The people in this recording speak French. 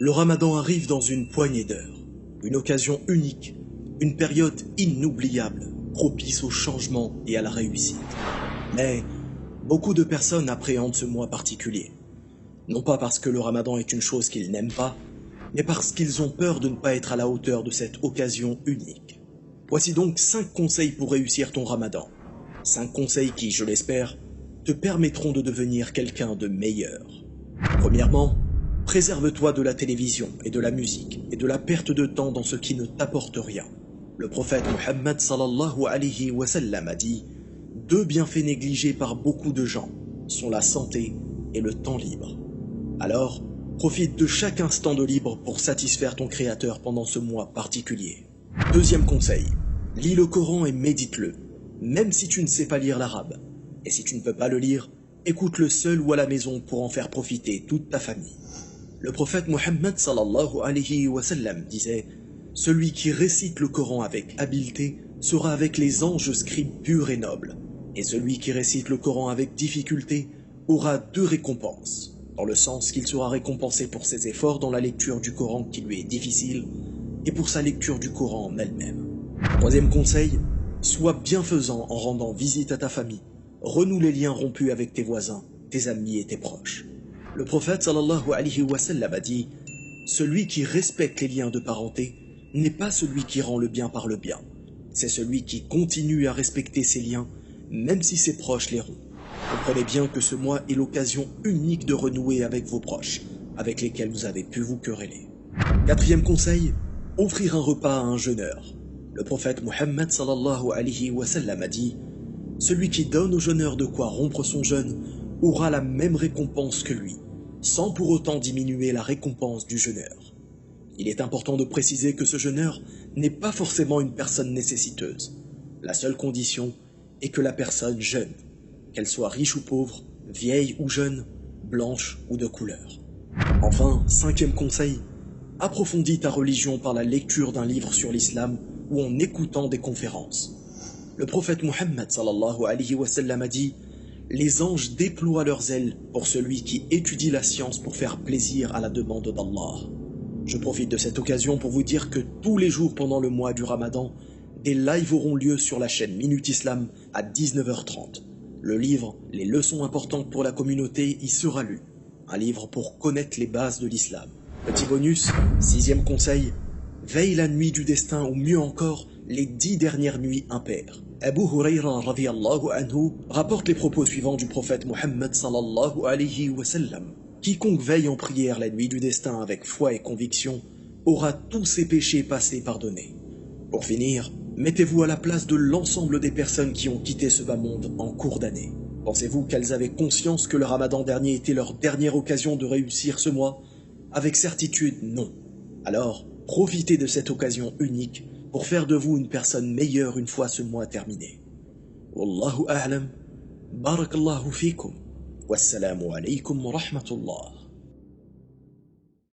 Le Ramadan arrive dans une poignée d'heures, une occasion unique, une période inoubliable, propice au changement et à la réussite. Mais beaucoup de personnes appréhendent ce mois particulier. Non pas parce que le Ramadan est une chose qu'ils n'aiment pas, mais parce qu'ils ont peur de ne pas être à la hauteur de cette occasion unique. Voici donc 5 conseils pour réussir ton Ramadan. 5 conseils qui, je l'espère, te permettront de devenir quelqu'un de meilleur. Premièrement, préserve-toi de la télévision et de la musique et de la perte de temps dans ce qui ne t'apporte rien. Le prophète Muhammad sallallahu alayhi wa sallam a dit « 2 bienfaits négligés par beaucoup de gens sont la santé et le temps libre. » Alors, profite de chaque instant de libre pour satisfaire ton Créateur pendant ce mois particulier. Deuxième conseil, lis le Coran et médite-le, même si tu ne sais pas lire l'arabe. Et si tu ne peux pas le lire, écoute-le seul ou à la maison pour en faire profiter toute ta famille. Le prophète Muhammad sallallahu alayhi wa sallam disait « Celui qui récite le Coran avec habileté sera avec les anges scribes purs et nobles, et celui qui récite le Coran avec difficulté aura 2 récompenses, dans le sens qu'il sera récompensé pour ses efforts dans la lecture du Coran qui lui est difficile, et pour sa lecture du Coran en elle-même. » Troisième conseil, sois bienfaisant en rendant visite à ta famille. Renoue les liens rompus avec tes voisins, tes amis et tes proches. Le prophète sallallahu alayhi wa sallam a dit « Celui qui respecte les liens de parenté n'est pas celui qui rend le bien par le bien. C'est celui qui continue à respecter ses liens, même si ses proches les rompent. » Comprenez bien que ce mois est l'occasion unique de renouer avec vos proches, avec lesquels vous avez pu vous quereller. Quatrième conseil, offrir un repas à un jeûneur. Le prophète Muhammad sallallahu alayhi wa sallam a dit « Celui qui donne au jeûneur de quoi rompre son jeûne aura la même récompense que lui, sans pour autant diminuer la récompense du jeûneur. » Il est important de préciser que ce jeûneur n'est pas forcément une personne nécessiteuse. La seule condition est que la personne jeûne, qu'elle soit riche ou pauvre, vieille ou jeune, blanche ou de couleur. Enfin, 5e conseil, approfondis ta religion par la lecture d'un livre sur l'islam ou en écoutant des conférences. Le prophète Muhammad sallallahu alayhi wa sallam a dit « Les anges déploient leurs ailes pour celui qui étudie la science pour faire plaisir à la demande d'Allah. » Je profite de cette occasion pour vous dire que tous les jours pendant le mois du Ramadan, des lives auront lieu sur la chaîne Minute Islam à 19h30. Le livre « Les leçons importantes pour la communauté » y sera lu. Un livre pour connaître les bases de l'islam. Petit bonus, 6e conseil, veille la nuit du destin ou mieux encore, les 10 dernières nuits impaires. Abu Hurayra radiyallahu anhu rapporte les propos suivants du prophète Muhammad sallallahu alayhi wa sallam. Quiconque veille en prière la nuit du destin avec foi et conviction aura tous ses péchés passés pardonnés. Pour finir, mettez-vous à la place de l'ensemble des personnes qui ont quitté ce bas monde en cours d'année. Pensez-vous qu'elles avaient conscience que le Ramadan dernier était leur dernière occasion de réussir ce mois? Avec certitude, non. Alors, profitez de cette occasion unique pour faire de vous une personne meilleure une fois ce mois terminé. Wallahu a'lam, barakallahu fikum, wassalamu alaykum wa rahmatullah.